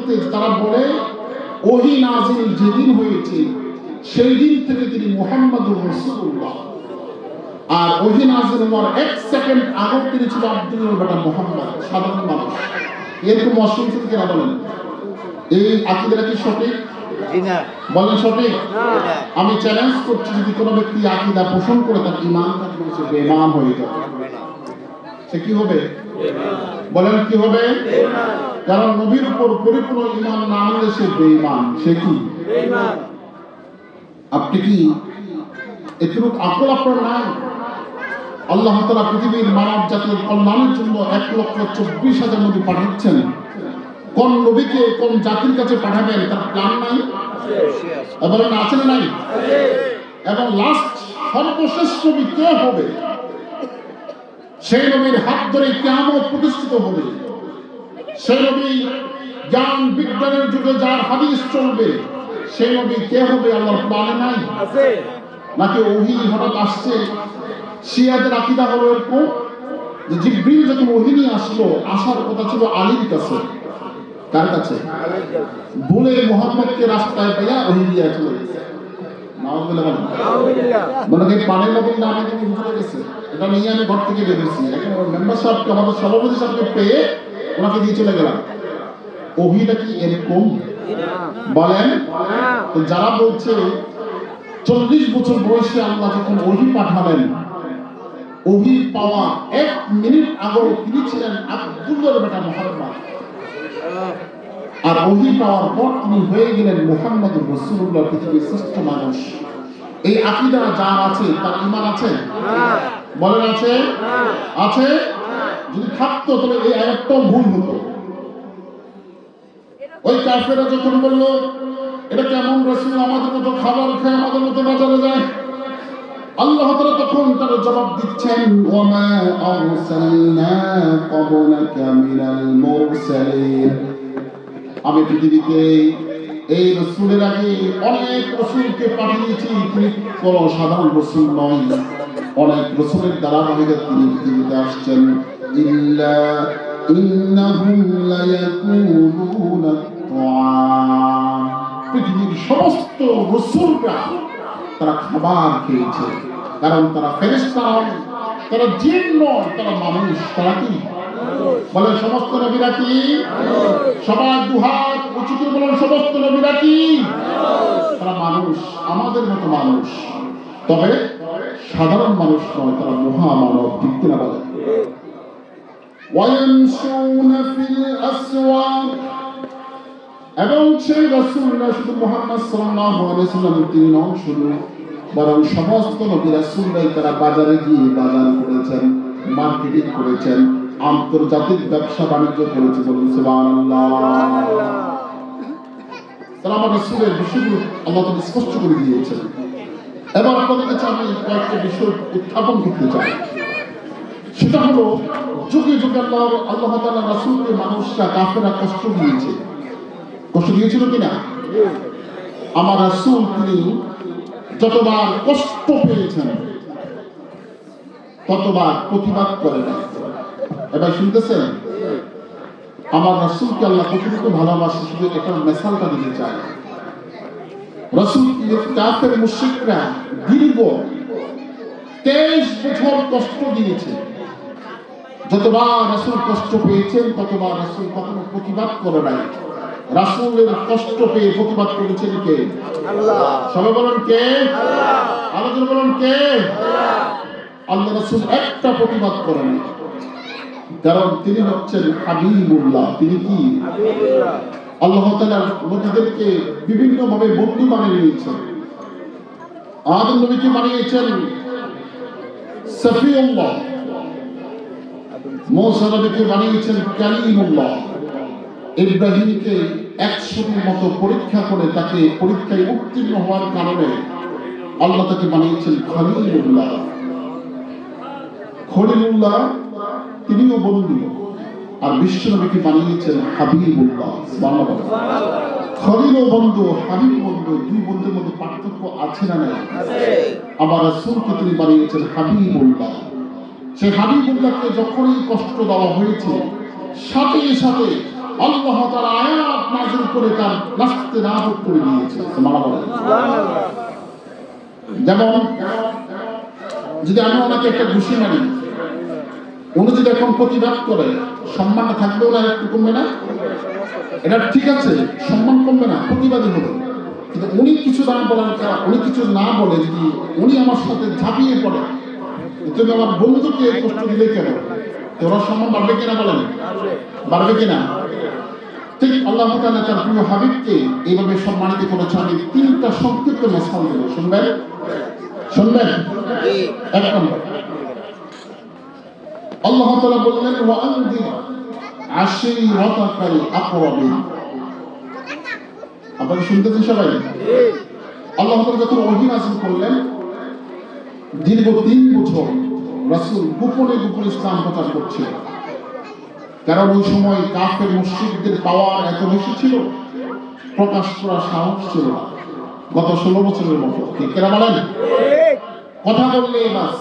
বলতে তারা বলে ওহী নাযিল যেদিন হয়েছে সেই দিন থেকে তিনি মুহাম্মদুর রাসূলুল্লাহ, আর ওহী নাযিল হওয়ার 1 সেকেন্ড আগে তিনি ছিল আব্দুল্লাহর বেটা মুহাম্মদ, সাধারণ মানুষ। এরকম অসংখ্য কেনা বলেন। এই আকীদাটা কি সঠিক? বলেন সঠিক? আমি চ্যালেঞ্জ করছি, যদি কোনো ব্যক্তি আকীদা পোষণ করে তার ঈমান থাকলে সে বেঈমান হয়ে যাবে। সে কি হবে? বলেন কি হবে? কারণ নবীর উপর পরিপূর্ণ ঈমান না আনলে সে বেঈমান। সে কি? বেঈমান। আপনি কি এতটুকু আকল আপনার নাই? আল্লাহ তাআলা পৃথিবীর মানব জাতির কল্যাণের জন্য 1,24,000 নবী পাঠাচ্ছেন। কোন নবীকে কোন জাতির কাছে পাঠাবেন তার প্ল্যান নাই? এবার আছে না নাই? এবং লাস্ট সর্বশেষ নবী কে হবে? সেই নবীর হাত ধরে কিয়ামত প্রতিষ্ঠিত হবে। সেই নবী জ্ঞান বিজ্ঞানের যুগে যার হাদিস চলবে, সেই নবী কে হবে? আল্লাহর প্ল্যানে নাই? নাকি ওহী হঠাৎ আসছে? শিয়াদের আকীদা হলো এরকম যে জিবরিল যখন ওহী নিয়ে আসলো, আসার কথা ছিল আলীর কাছে। কার কাছে? বলে মুহাম্মদকে রাস্তায় পেয়ে ওহী দিয়ে চলে গেছে। নাউযুবিল্লাহ বলেন। নাউযুবিল্লাহ। মানে কি পানির নবী না আমি কি বুঝতে গেছে? এটা নিয়ে আমি ঘর থেকে বেরিয়েছি। এখন মেম্বার সাহেবকে, আমাদের সভাপতি সাহেবকে পেয়ে ওনাকে দিয়ে চলে গেলাম। ওহীটা কি এরকম? বলেন। যারা বলছে 40 বছর বয়সে আল্লাহ যখন ওহী পাঠালেন, ওহী পাওয়া 1 মিনিট আগে তিনি ছিলেন আব্দুল্লাহর বেটা মুহাম্মদ, আর ওহী পাওয়ার পর তিনি হয়ে গেলেন মুহাম্মদুর রাসূলুল্লাহ, পৃথিবীর শ্রেষ্ঠ মানুষ। এই আকীদা যার আছে তার ঈমান আছে? বলেন আছে? আছে। যদি থাকতো তাহলে এই আয়াতটাও ভুল হতো। ওই কাফেররা যখন বলল এটা কেমন রাসূল, আমাদের মতো খাবার খায়, আমাদের মতো বাজারে যায়, আল্লাহ তাআলা তখন তার জবাব দিচ্ছেন, ওয়ামা আরসালনা ক্বাবলাকা মিনাল মুরসালিন, আমি পৃথিবীতে এই রাসূলের আগে অনেক রাসূলকে পাঠিয়েছি, তিনি কোনো সাধারণ রাসূল নয়, অনেক রাসূলের ধারাবাহিকতায় তিনি পৃথিবীতে আসছেন। ইল্লা ইন্নাহুম লায়াকুলুনা তাআম, পৃথিবীর সমস্ত রাসূলরা তারা খাবার খেয়েছে, কারণ তারা ফেরেশতা নয়, তারা জিন নয়, তারা মানুষ। তারা কি? বলে সমস্ত নবীরা কি? সবাই দুহাত উঁচু করে বলেন, সমস্ত নবীরা কি? তারা মানুষ, আমাদের মতো মানুষ, তবে সাধারণ মানুষ নয়, তারা মহামানব। ঠিক কিনা বলে? ওয়ায়ামশুনা ফিল আসওয়াক, এবং সেই রাসূলরা শুধু মুহাম্মদ সাল্লাল্লাহু আলাইহি ওয়াসাল্লাম তিনি নন শুধু, বরং সমস্ত নবী রাসূলরাই তারা বাজারে গিয়ে বাজার করেছেন, মার্কেটিং করেছেন, আন্তর্জাতিক ব্যবসা বাণিজ্য করেছে। বলুন সুবহানাল্লাহ। তারা আমার রাসূলের বিষয়গুলো আল্লাহ তাআলা স্পষ্ট করে দিয়েছেন। এবার আপনাদের কাছে আমি কয়েকটা বিষয় উত্থাপন করতে চাই। সেটা হলো, যুগে যুগে আল্লাহ তাআলা রাসূলকে মানুষরা, কাফেররা কষ্ট দিয়েছে। কষ্ট দিয়েছিল কিনা? আমার রাসূল তিনি যতবার কষ্ট পেয়েছেন ততবার প্রতিবাদ করেন। এবার শুনতেছেন? আমার রাসূলকে আল্লাহ কতটুকু ভালোবাসে, শুধু একটা মিসালটা দিতে চাই। রাসূল কাফের মুশরিকরা দীর্ঘ 23 বছর কষ্ট দিয়েছে। যতবার রাসূল কষ্ট পেয়েছেন ততবার রাসূল কখনো প্রতিবাদ করে নাই। রাসূলের কষ্ট পেয়ে প্রতিবাদ করেছেন কে? আল্লাহ। সবাই বলেন কে? আল্লাহ। আলোচনা বলেন কে? আল্লাহ। আল্লাহ রাসূল একটা প্রতিবাদ করেন, কারণ তিনি হচ্ছেন হাবিবুল্লাহ। তিনি কি? হাবিবুল্লাহ। আল্লাহ তাআলা নবীদেরকে বিভিন্ন ভাবে বন্ধু বানিয়ে নিয়েছেন। আদম নবীকে বানিয়েছেন সফিউল্লাহ, মূসা নবীকে বানিয়েছেন কালিমুল্লাহ, ইব্রাহিমকে 100টির মতো পরীক্ষা করে তাকে পরীক্ষায় উত্তীর্ণ হওয়ার কারণে আল্লাহ তাকে বানিয়েছেন খলিলুল্লাহ। খলিলুল্লাহ তিনিও বন্ধু, আর বিশ্ব নবীকে বানিয়েছেন হাবিবুল্লাহ। সুবহানাল্লাহ। খলিল বন্ধু, হাবিব বন্ধু, দুই বন্ধুর মধ্যে পার্থক্য আছে না নাই? আমার রাসূলকে তিনি বানিয়েছেন হাবিবুল্লাহ। সেই হাবিবুল্লাহকে যখনই কষ্ট দেওয়া হয়েছে, সাথে সাথে আল্লাহ তাআলা আয়াত নাযিল করে তার নাস্তে নাবুদ করে দিয়েছে। সুবহানাল্লাহ। যেমন যদি আমি ওনাকে একটা ঘুষি মারি, উনি যদি এখন প্রতিবাদ করে, সম্মানটা থাকবেও না, একটু কমবে না? এটা ঠিক আছে, সম্মান কমবে না, প্রতিবাদী হবে। কিন্তু উনি কিছু না বলার, উনি কিছু না বলে যদি উনি আমার সাথে ঝাঁপিয়ে পড়ে, তুমি আমার বন্ধুকে কষ্ট দিলে কেন, তোমার সম্মান বাড়বে কিনা বলেন? বাড়বে কিনা? ঠিক আল্লাহ তাআলা তার প্রিয় হাবিবকে এইভাবে সম্মানিত করেছেন। আমি 3টা সংক্ষিপ্ত মাসাল দেব, শুনবেন? শুনবেন? এক নম্বর, আল্লাহ তাআলা বললেন ওয়া আনদির আশীরাতাকাল আকরাবিন। আপনারা শুনতেছেন সবাই? আল্লাহ তাআলা যখন ওহী নাযিল করলেন, দীর্ঘ 3 বছর রাসূল গোপনে গোপনে ইসলাম প্রচার করছিলেন। কারণ ওই সময় কাফের মুশরিকদের পাওয়ার এত বেশি ছিল, প্রকাশ করার সাহস ছিল না। গত 16 বছরের মতো, ঠিক কিনা বলেন? কথা বললে বাস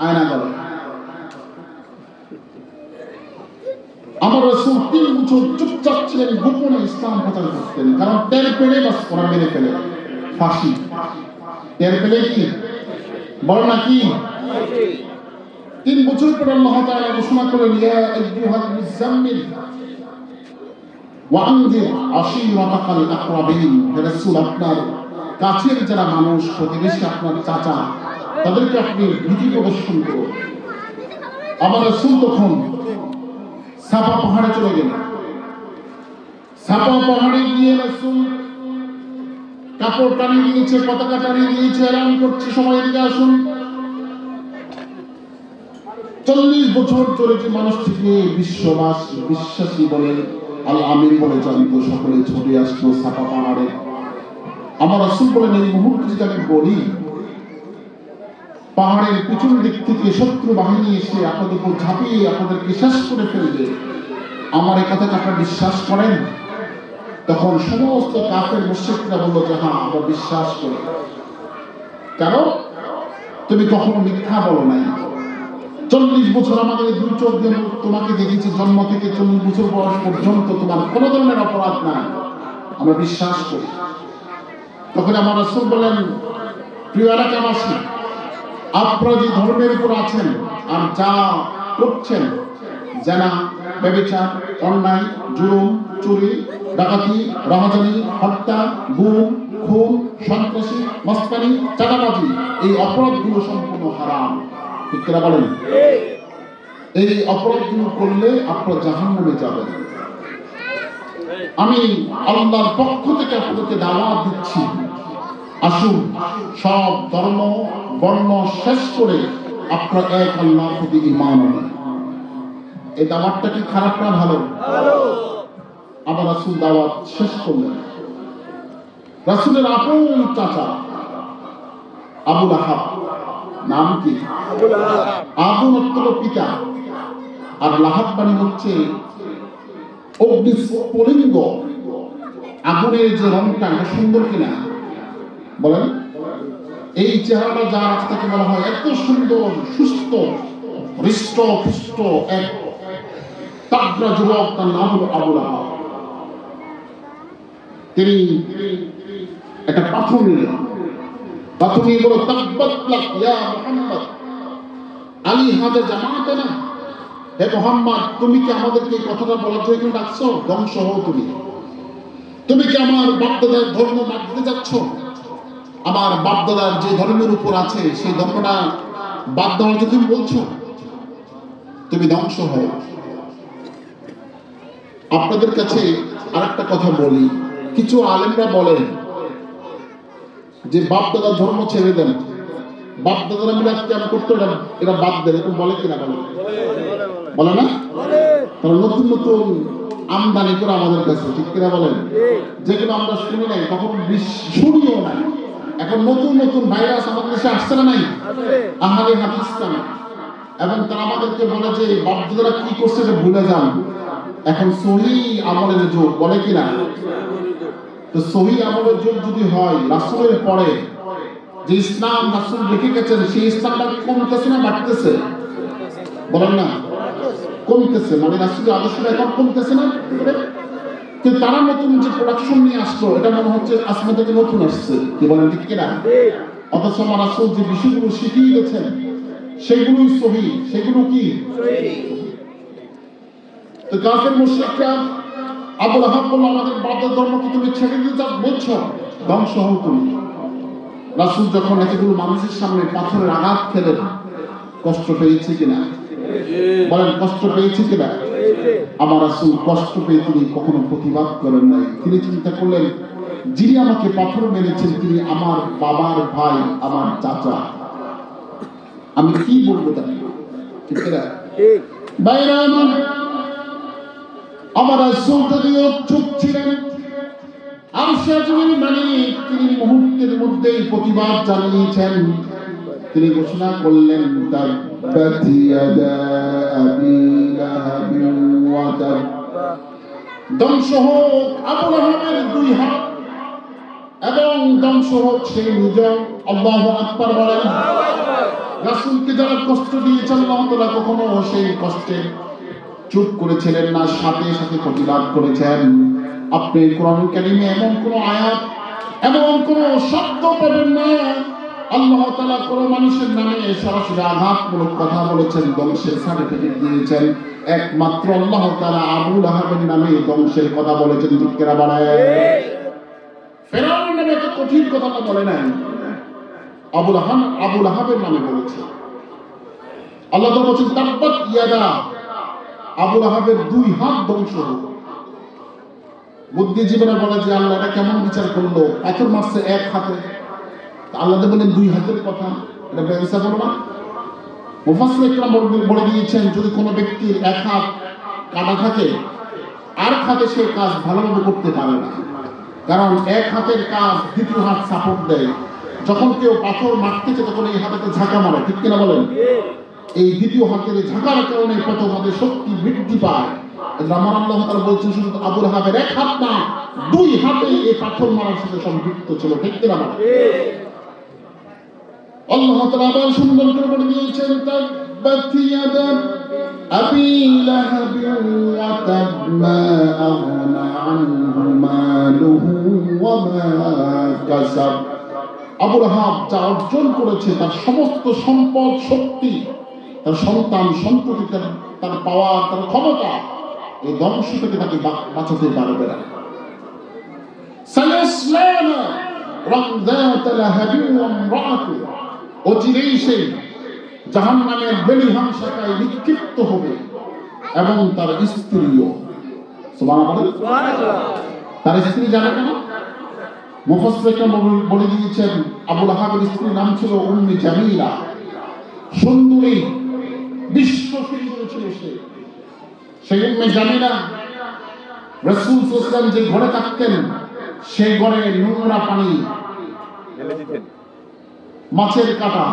আয়না গেল। আমার রাসূল 3 বছর চুপচাপ ছিলেন, গোপনে ইসলাম প্রচার করতেন। কারণ টের পেলে বাস ওরা মেরে ফেলে, ফাঁসি। টের পেলে কি বল না কি? 3 বছর পর আল্লাহ তাআলা ঘোষণা করলেন ইয়া আইয়ুহাল মুযাম্মিল ওয়া আনজির আশীরাতাকাল আকরাবিন। হে রাসূল, আপনার কাছের যারা মানুষ, প্রতিবেশী, আপনার চাচা, তাদেরকে আপনি ভীতি প্রদর্শন করুন। আমার রাসূল তখন সাফা পাহাড়ে চলে গেলেন। সাফা পাহাড়ে গিয়ে রাসূল কাপড় টানিয়ে দিয়েছে, পতাকা টানিয়ে দিয়েছে, এলান করছে সবাই এদিকে আসুন। 40 বছর ধরে যে মানুষটিকে বিশ্বাসী বলে, আল আমিন বলে জানতো, সকলে ছুটে আসতো সাফা পাহাড়ে। আমার রাসূল বলেন এই মুহূর্তে যদি আমি বলি পাহাড়ের পিছন দিক থেকে শত্রু বাহিনী এসে আপনাদের উপর ঝাঁপিয়ে আপনাদেরকে শেষ করে ফেলবে, আমার এই কথাটা আপনারা বিশ্বাস করেন? তখন সমস্ত কাফের মুশরিকরা বলল যে হ্যাঁ, আমরা বিশ্বাস করি। কারণ তুমি কখনো মিথ্যা বলো নাই। 40 বছর আমাদের 2 চোখ দিয়ে তোমাকে দেখেছি, জন্ম থেকে 40 বছর বয়স পর্যন্ত তোমার কোনো ধরনের অপরাধ নাই, আমরা বিশ্বাস করি। তখন আমার রাসূল বলেন, প্রিয় এলাকাবাসী, আপনারা যে ধর্মের উপর আছেন আর যা করছেন, জানা, ব্যভিচার, অন্যায়, জুলুম, চুরি, ডাকাতি, রাহাজানি, হত্যা, গুম, খুন, সন্ত্রাসী, মস্তানি, চাঁদাবাজি, এই অপরাধগুলো সম্পূর্ণ হারাম। ঠিক কিনা বলেন? এই অপরাধগুলো করলে আপনারা জাহান্নামে যাবেন। আমি আল্লাহর পক্ষ থেকে আপনাদেরকে দাওয়াত দিচ্ছি, আসুন সব ধর্ম বর্ণ শেষ করে আপনারা এক আল্লাহর প্রতি ঈমান আনেন। এই দাওয়াতটা কি খারাপ না ভালো? আবার রাসূল দাওয়াত শেষ করলেন। রাসূলের আপন চাচা আবু লাহাব, নাম কি? আবু অর্থ পিতা, আর লাহাব মানে হচ্ছে অগ্নিস্ফুলিঙ্গ। আগুনের যে রংটা, এটা সুন্দর কিনা বলেন? এই চেহারাটা যার আছে তাকে বলা হয় এত সুন্দর, সুস্থ, হৃষ্ট পুষ্ট এক তাগড়া যুবক, তার নাম হলো আবু লাহাব। তিনি একটা পাথর নিলেন, পাথর নিয়ে বলল তাব্বাত লাক ইয়া মুহাম্মদ আলী হাযা জামাতানা। হে মুহাম্মদ, তুমি কি আমাদেরকে এই কথাটা বলার জন্য ডাকছো? ধ্বংস হও তুমি। তুমি কি আমার বাপদাদার ধর্ম মানতে যাচ্ছ? আমার বাপদাদার যে ধর্মের উপর আছে সেই ধর্মটা বাদ দেওয়ার জন্য তুমি বলছো? তুমি ধ্বংস হও। আপনাদের কাছে আরেকটা কথা বলি, কিছু আলেমরা বলেন যে বাপদাদার ধর্ম ছেড়ে দেন, বাপদাদারা মিলাদ কিয়াম করতো, এরা বাদ দেন, এরকম বলে কিনা? বলে না? তারা নতুন নতুন আমদানি করে আমাদের কাছে, ঠিক কিনা বলেন? যেগুলো আমরা শুনি নাই, কখনো শুনিও নাই। এখন নতুন নতুন ভাইরাস আমাদের দেশে আসছে না নাই? আহলে হাদিস নামে। এবং তারা আমাদেরকে বলে যে বাপদাদারা কি করছে এটা ভুলে যান, এখন সহি আমলের যুগ, বলে কিনা? তো সহি আমলের যুগ যদি হয়, রাসূলের পরে যে ইসলাম রাসূল রেখে গেছেন সেই ইসলামটা কমতেছে না বাড়তেছে? বলেন না? কমতেছে, মানে রাসূলের আদর্শটা এখন কমতেছে না, কিন্তু তারা নতুন যে প্রোডাকশন নিয়ে আসলো এটা মনে হচ্ছে আসমান থেকে নতুন আসছে, কি বলেন ঠিক কিনা? অথচ আমার রাসূল যে বিষয়গুলো শিখিয়ে গেছেন সেগুলোই সহিহ, সেগুলো কি তো কাফের মুশরিকরা আবু লাহাব বলল আমাদের বাপের ধর্ম কি তুমি ছেড়ে দিতে চাও, বলছো ধ্বংস হও তুমি। রাসূল যখন এতগুলো মানুষের সামনে পাথরের আঘাত খেলেন, কষ্ট পেয়েছে কিনা বলেন, কষ্ট পেয়েছে কিনা? আমার রাসূল কষ্ট পেয়ে তিনি কখনো প্রতিবাদ করেন নাই। তিনি চিন্তা করলেন যিনি আমাকে পাথর মেরেছেন তিনি আমার বাবার ভাই, আমার চাচা, আমি কি বলবো তাকে, ঠিক কিনা? বাইরে আমার রাসূল যদিও চুপ ছিলেন, মানে তিনি মুহূর্তের মধ্যেই প্রতিবাদ জানিয়েছেন। তিনি ঘোষণা করলেন তাব্বাত ইয়াদা আবি লাহাবিন ওয়া তাব, ধ্বংস হোক আবু লাহাবের দুই হাত এবং ধ্বংস হোক সে নিজেও। আল্লাহু আকবার বলেন। রাসূলকে যারা কষ্ট দিয়েছেন আল্লাহ তাআলা কখনো সেই কষ্টে চুপ করেছিলেন না, সাথে সাথে প্রতিবাদ করেছেন। আপনি কোরআন কারীমে এমন কোন আয়াত, এমন কোন শব্দ পাবেন না আল্লাহ তাআলা কোন মানুষের নামে সরাসরি আঘাতমূলক কথা বলেছেন, ধ্বংসের সার্টিফিকেট দিয়েছেন। একমাত্র আল্লাহ তাআলা আবু লাহাবের নামে ধ্বংসের কথা বলেছেন, ঠিক কিনা বলেন? ফেরাউনের নামে তো কঠিন কথা বলে নাই, আবু লাহাবের নামে বলেছে। আল্লাহ তাআলা বলেছেন তাব্বাত ইয়াদা, আবু লাহাবের দুই হাত ধ্বংস হোক। বুদ্ধিজীবীরা বলে যে আল্লাহ এটা কেমন বিচার করলো, পাথর মারছে এক হাতে, আল্লাহ বলেন দুই হাতের কথা, এটা ব্যবসা বলো না? মুফাসসির ইকরাম বলে দিয়েছেন যদি কোনো ব্যক্তির এক হাত কাটা থাকে আর হাতে সে কাজ ভালোভাবে করতে পারে না, কারণ এক হাতের কাজ দ্বিতীয় হাত সাপোর্ট দেয়। যখন কেউ পাথর মারতেছে তখন এই হাতে ঝাঁকা মারে, ঠিক কিনা বলেন? এই দ্বিতীয় হাতের ঝাঁকার কারণে প্রথম হাতের শক্তি বৃদ্ধি পায়। আমার আল্লাহ তাআলা বলছেন শুধু আবু লাহাবের এক হাত না, দুই হাতে এই পাথর মারার সাথে সম্পৃক্ত ছিল, ঠিক কিনা বলেন? আল্লাহ তাআলা আবার সুন্দর করে বলে দিয়েছেন তাব্বাত ইয়াদা আবি লাহাবিন ওয়া তাব মা আগনা আনহু মালুহু ওয়া মা কাসাব। আবু লাহাব যা অর্জন করেছে তার সমস্ত সম্পদ, শক্তি, তার সন্তান সন্ততি, তার পাওয়ার, তার ক্ষমতা, এই ধ্বংস থেকে তাকে বাঁচাতে পারবে না। সায়াসলানা রাযাত লাহাবিন ওয়া ইমরাআতু, অচিরেই সে জাহান্নামের বেলিহান শাখায় নিক্ষিপ্ত হবে এবং তার স্ত্রীও। সুবহানাল্লাহ। তার স্ত্রী জানে কেন? মুফাসসিররা বলে দিয়েছেন আবু লাহাবের স্ত্রীর নাম ছিল উম্মে জামিলা, সুন্দরী, বিশ্ব সুন্দরী ছিল সে। সেই উম্মে জামিলা রাসূল সাল্লাল্লাহু আলাইহি ওয়াসাল্লাম যে ঘরে থাকতেন সেই ঘরে নোংরা পানি, মাছের কাঁটা,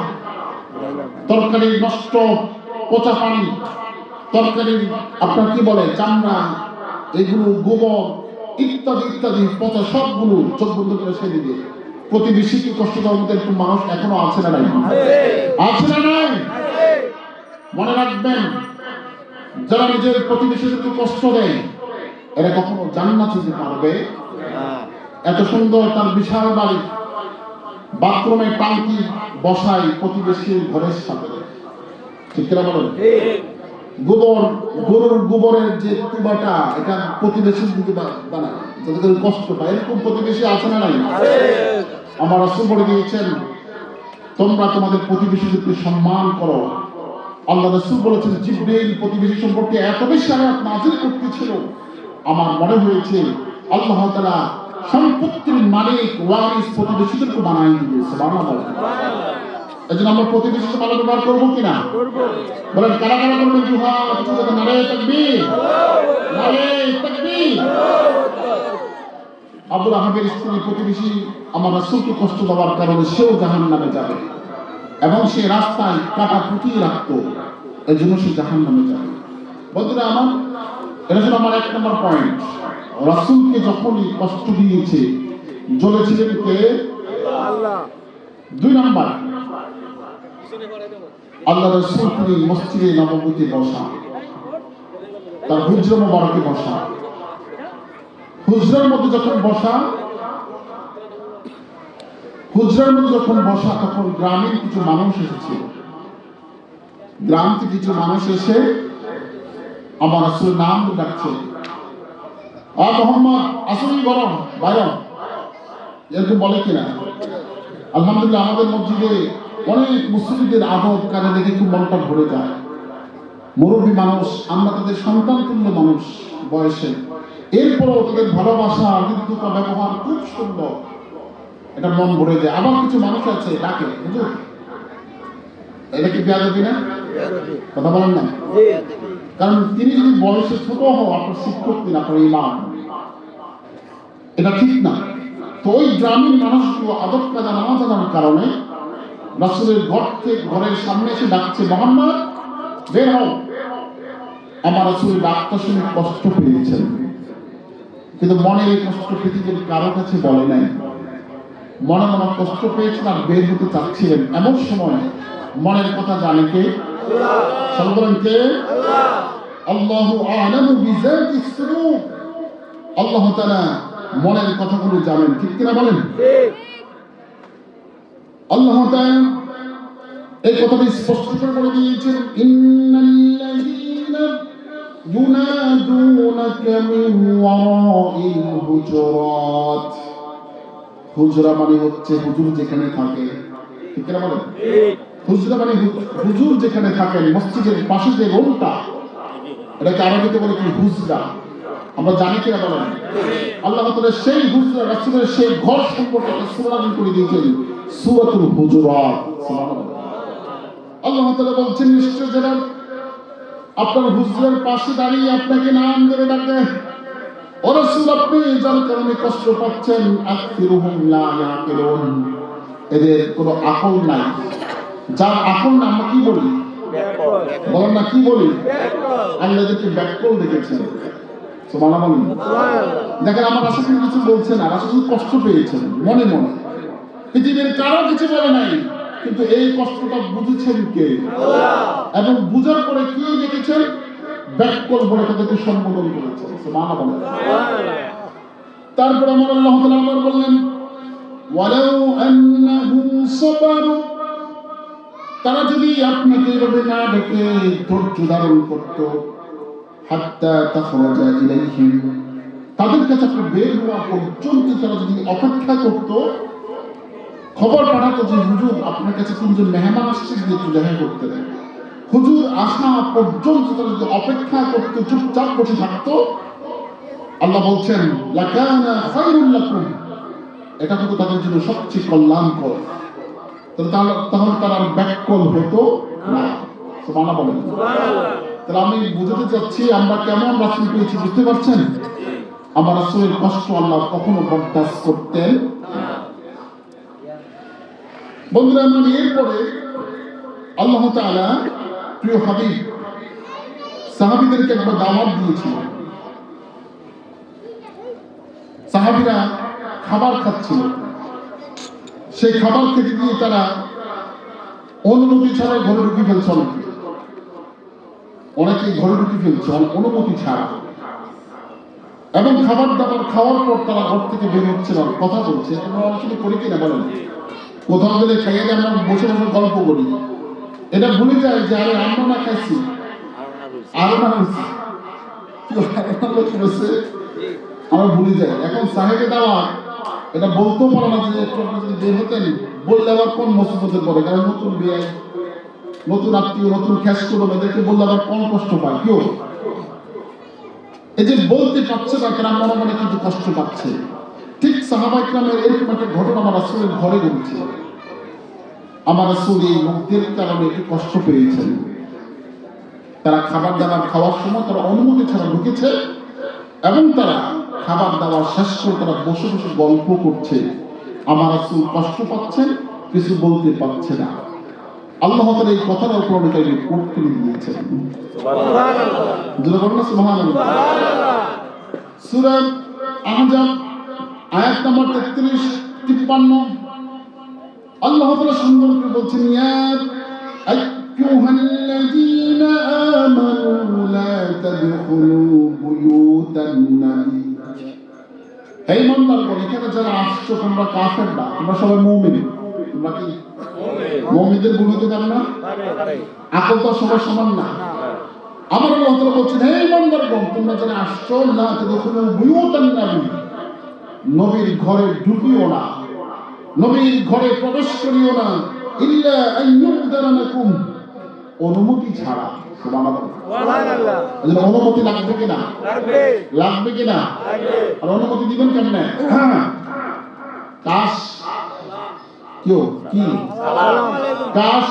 তরকারি নষ্ট পচা পানি, তরকারির আপনার কি বলে চামড়া, এগুলো গোবর ইত্যাদি ইত্যাদি পচা সবগুলো চোখ বন্ধ করে সে দিবে। প্রতিবেশীকে কষ্ট দেওয়ার মধ্যে একটু মানুষ এখনো আছে না নাই? আছে না নাই? মনে রাখবেন যারা নিজের প্রতিবেশীদেরকে কষ্ট দেয় এরা কখনো জান্নাতে যেতে পারবে? এত সুন্দর তার বিশাল বাড়ি, বাথরুমে টাঙ্কি বসাই প্রতিবেশীর ঘরের সাথে, ঠিক কিনা বলেন? গোবর, গরুর গোবরের যে তুবাটা এটা প্রতিবেশীর দিকে বানায় যাতে করে কষ্ট পায়, এরকম প্রতিবেশী আছে না নাই? আমার রাসূল বলে দিয়েছেন তোমরা তোমাদের প্রতিবেশীদেরকে সম্মান করো। আল্লাহ রাসূল বলেছেন জিবরাইল প্রতিবেশী সম্পর্কে এত বেশি আয়াত নাযিল করতেছিল, আমার মনে হয়েছে আল্লাহ তাআলা সম্পত্তির মালিক ওয়ারিস প্রতিবেশীদেরকে বানাই দিবে। সুবহানাল্লাহ। এজন্য আমরা প্রতিবেশীকে ভালো ব্যবহার করবো কিনা? বলেন কারা কারা করবেন? নারে তাকবীর, নারে তাকবীর। আবু লাহাবের স্ত্রী প্রতিবেশী আমার রাসূলকে কষ্ট দেওয়ার কারণে সেও জাহান্নামে যাবে এবং সে রাস্তায় কাটা পুঁতিয়ে রাখতো, এই জন্য সে জাহান্নামে যাবে। বন্ধুরা আমার, এটা ছিল আমার 1 নম্বর পয়েন্ট। রাসূলকে যখনই কষ্ট দিয়েছে জ্বলেছিলেন কে? আল্লাহ। 2 নম্বর, আল্লাহ রাসূল তিনি মসজিদে নববীতে বসা, তার হুজরা মোবারকে বসা। হুজরার মধ্যে যখন বসা তখন গ্রামের কিছু মানুষ এসেছে। গ্রাম থেকে কিছু মানুষ এসে আমার রাসূলের নাম ডাকছে, মোহাম্মদ আসলেই গরম বাইরে, এরকম বলে কিনা? আলহামদুলিল্লাহ আমাদের মসজিদে অনেক মুসলিমদের আদব কাজে দেখে খুব মনটা ভরে যায়। মুরব্বী মানুষ, আমরা তাদের সন্তান তুল্য মানুষ বয়সে, এরপরও তাদের ভালোবাসা মৃত্যুকা ব্যবহার খুব সুন্দর, এটা মন ভরে যায়। আবার কিছু মানুষ আছে ডাকে, বুঝুন এটা কি বেয়াদবি না? কথা বলেন না? কারণ তিনি যদি বয়সে ছোট হও, আপনার শিক্ষক দিন, আপনার ইমাম, এটা ঠিক না। তো ওই গ্রামীণ মানুষগুলো আদব কাজা না জানার কারণে রাসূলের ঘরের সামনে এসে ডাকছে, মোহাম্মদ বের হও। আমার রাসূলের ডাকটা শুনে কষ্ট পেয়েছেন, কিন্তু মনে এই কষ্ট পৃথিবীর কারো কাছে বলে নাই। মনে মনে কষ্ট পেয়েছেন আর বের হতে চাচ্ছিলেন। এমন সময় মনের কথা জানে কে? বলেন কে? আল্লাহু আ'লামু বিযাতিস সুদূর। আল্লাহ তাআলা মনের কথাগুলো জানেন, ঠিক কিনা বলেন? আল্লাহ তাআলা এই কথাটি স্পষ্ট করে বলে দিয়েছেন, ইন্নাল্লাযীনা ইউনাদুনাকা মিন ওয়ারাইল হুজুরাত। হুজরা মানে হচ্ছে হুজুর যেখানে থাকে, ঠিক কিনা বলেন? হুজরা মানে হুজুর যেখানে থাকেন, মসজিদের পাশে যে রুমটা, এটাকে আরবিতে বলে কি? হুজরা। আমরা জানি কিনা বলেন? আল্লাহ তাআলা সেই হুজরা, রাসূলের সেই ঘর সম্পর্কে সূরা নাযিল করে দিয়েছেন, সূরাতুল হুজুরাত। সুবহানাল্লাহ। আল্লাহ তাআলা বলছেন, নিশ্চয় যারা আপনার হুজরার পাশে দাঁড়িয়ে আপনাকে নাম ধরে ডাকে, ও রাসূল আপনি যার কারণে কষ্ট পাচ্ছেন, আকফিরুহুম লা ইয়াকিলুন, এদের কোনো আকল নাই। যার আকল না, আমরা কি বলি? বলেন না, কি বলি? আল্লাহ এদেরকে ব্যাককল দেখেছেন। সুবহানাল্লাহ। দেখেন আমার রাসূল কিছু বলছেন না, রাসূল কষ্ট পেয়েছেন মনে মনে, পৃথিবীর কারো কিছু বলে নাই, কিন্তু এই কষ্টটা বুঝেছেন কে? এবং বুঝার পরে কি দেখেছেন? ব্যাককল বলে তাদেরকে সম্বোধন করেছেন। সুবহানাল্লাহ। তারপর আমার আল্লাহ তাআলা আবার বললেন, ওয়ালাউ আন্নাহুম সাবারু, তারা যদি আপনাকে এভাবে না ডেকে ধৈর্য ধারণ করত, হাত্তা তাখরাজা ইলাইহিম, তাদের কাছে আপনি বের হওয়া পর্যন্ত তারা যদি অপেক্ষা করত, খবর পাঠাতো যে হুজুর আপনার কাছে তিনজন মেহমান আসছে, যদি একটু দেখা করতে দেন, হুজুর আসা পর্যন্ত তারা যদি অপেক্ষা করতে চুপচাপ বসে থাকতো, আল্লাহ বলছেন লাকানা খায়রুল লাকুম, এটা কিন্তু তাদের জন্য সবচেয়ে কল্যাণকর। তাহলে তারা ব্যাককল হতো না। সুবহানাল্লাহ বলেন। তাহলে আমি বুঝাতে চাচ্ছি আমরা কেমন রাসূল পেয়েছি, বুঝতে পারছেন? আমার রাসূলের কষ্ট আল্লাহ কখনো বরদাস্ত করতেন না। বন্ধুরা, আমরা এরপরে আল্লাহ তাআলা প্রিয় হাবিব সাহাবীদেরকে একবার দাওয়াত দিয়েছিলেন। সাহাবীরা খাবার খাচ্ছিল, সেই খাবার খেতে গিয়ে তারা অনুমতি ছাড়া ঘরে ঢুকে ফেলছে। অনেকেই ঘরে ঢুকে ফেলছে অনুমতি ছাড়া, এবং খাবার দাবার খাওয়ার পর তারা ঘর থেকে বের হচ্ছে না, কথা বলছে। আমরা অনেক করি কিনা বলেন? কোথাও গেলে খাইয়ে আমরা বসে বসে গল্প করি, এটা ভুলে যায় যে আরে আমরা না খাইছি, আরো না হয়েছি, আমরা ভুলে যাই। এখন সাহেবে দেওয়া এটা বলতেও পারে না যে একটু যদি বের হতেন, বললে আবার কোন মুসিবতে পড়ে, কারণ নতুন বিয়ে, নতুন আত্মীয়, নতুন খ্যাস করো, এদেরকে বললে আবার কম কষ্ট পায় কেউ। এই যে বলতে পারছে না, কারণ মনে মনে কিন্তু কষ্ট পাচ্ছে। ঠিক সাহাবা ইকরামের এরকম একটা ঘটনা আমার রাসূলের ঘরে ঘটেছে। আমার রাসূল এই লোকদের কারণে একটু কষ্ট পেয়েছেন। তারা খাবার দাবার খাওয়ার সময় তারা অনুমতি ছাড়া ঢুকেছে, এবং তারা খাবার দাবার শেষ করে তারা বসে বসে গল্প করছে। আমার রাসূল কষ্ট পাচ্ছেন, কিছু বলতে পারছে না। আল্লাহ তাআলা এই কথার উপর অনেক রিপোর্ট করে দিয়েছেন। সুবহানাল্লাহ। সুবহানাল্লাহ। সূরা আহজাব আয়াত নম্বর 33-53 আল্লাহ তাআলা সুন্দর করে বলছেন, ইয়া আইয়ুহাল্লাযীনা আমানু লা তাদখুলু বুয়ুতান নবী। হে ইমানদারগণ, এখানে যারা আসছো তোমরা কাফের না, তোমরা সবাই মুমিন। তোমরা কি মুমিনদের গুণ হতে পারে না? আকল তো সবার সমান না। আমার আল্লাহ তাআলা বলছেন, হে ইমানদারগণ, তোমরা যারা আসছো লা তাদখুলু বুয়ুতান নবী, নবীর ঘরে ঢুকিও না, নবীর ঘরে প্রবেশ করিও না, ইল্লা আন ইউযযানা লাকুম, অনুমতি ছাড়া। সুবহানাল্লাহ। অনুমতি লাগবে কিনা? লাগবে কিনা? আর অনুমতি দিবেন কেমনে? কাশ কি কাশ,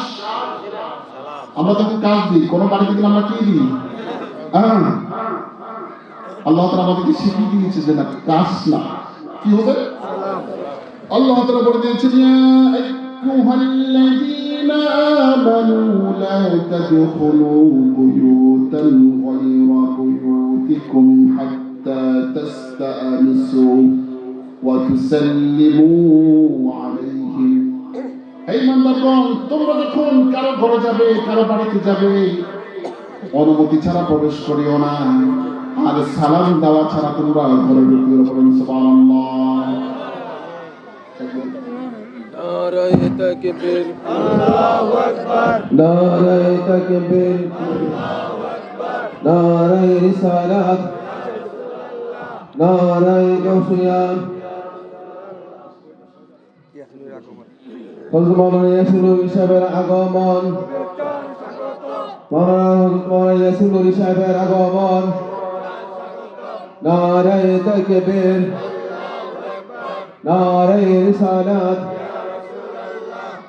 আমরা তখন কাশ দিই। কোন বাড়িতে গেলে আমরা কি দিই? আল্লাহ তাআলা আমাদেরকে শিখিয়ে দিয়েছে যে না, কাশ না, কি হবে? আল্লাহ তাআলা বলে দিয়েছেন, ইয়া আইয়ুহাল্লাযীনা আমানু লা তাদখুলু বুয়ুতান গায়রা বুয়ুতিকুম হাত্তা তাস্তানিসু ওয়া তুসাল্লিমু আলাইহিম। হে ইমানদারগণ, তোমরা যখন কারো ঘরে যাবে, কারো বাড়িতে যাবে, অনুমতি ছাড়া প্রবেশ করিও না, আর সালাম দেওয়া ছাড়া তোমরা ঘরে ঢুকিও না। সুবহানাল্লাহ। নারায়ে তাকবীর, আল্লাহু আকবার, নারায়ে তাকবীর, আল্লাহু আকবার, নারায়ে রিসালাত, নারায়ে গাউসিয়া। মাওলানা ইয়াসির নূরী সাহেবের আগমন, মাওলানা ইয়াসির নূরী সাহেবের আগমন। নারায়ে তাকবীর, নারায়ে রিসালাত,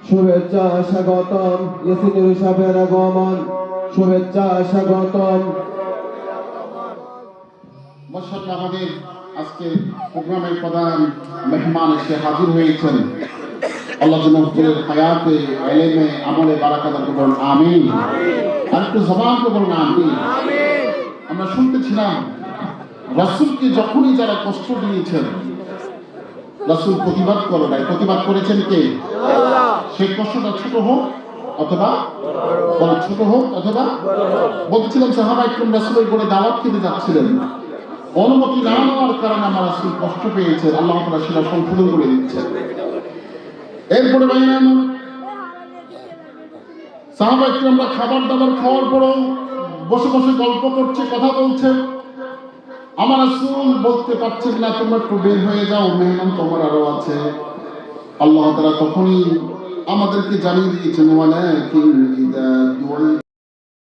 শুভেচ্ছা স্বাগতম। ইয়াসির নূরী সাহেবের আগমন, শুভেচ্ছা স্বাগতম। মাশাআল্লাহ, আমাদের আজকে প্রোগ্রামের প্রধান মেহমান এসে হাজির হয়েছেন। আল্লাহ যেন হুজুরের হায়াতে, ইলমে, আমলে বারাকাত দান করুন, আমিন। আর একটু জবান করে বলুন আমিন। আমরা শুনতেছিলাম, রাসূলকে যখনই যারা কষ্ট দিয়েছেন, রাসূল প্রতিবাদ করে নাই। প্রতিবাদ করেছেন কে? আল্লাহ। সেই কষ্টটা ছোট হোক অথবা বড়, ছোট হোক অথবা বলছিলাম, সাহাবা ইকরাম রাসূলের ঘরে দাওয়াত খেতে যাচ্ছিলেন, অনুমতি না নেওয়ার কারণে আমার রাসূল কষ্ট পেয়েছেন। আল্লাহ তাআলা সেটা সংশোধন করে দিচ্ছেন। এরপরে ভাইরা আমার, সাহাবা ইকরামরা খাবার দাবার খাওয়ার পরও বসে বসে গল্প করছে, কথা বলছে। আমার রাসূল বলতে পারছেন না, তোমরা একটু বের হয়ে যাও, মেহমান তোমার আরো আছে। আল্লাহ তাআলা তখনই আমাদেরকে জানিয়ে দিয়েছেন, ওয়ালাকিন ইযা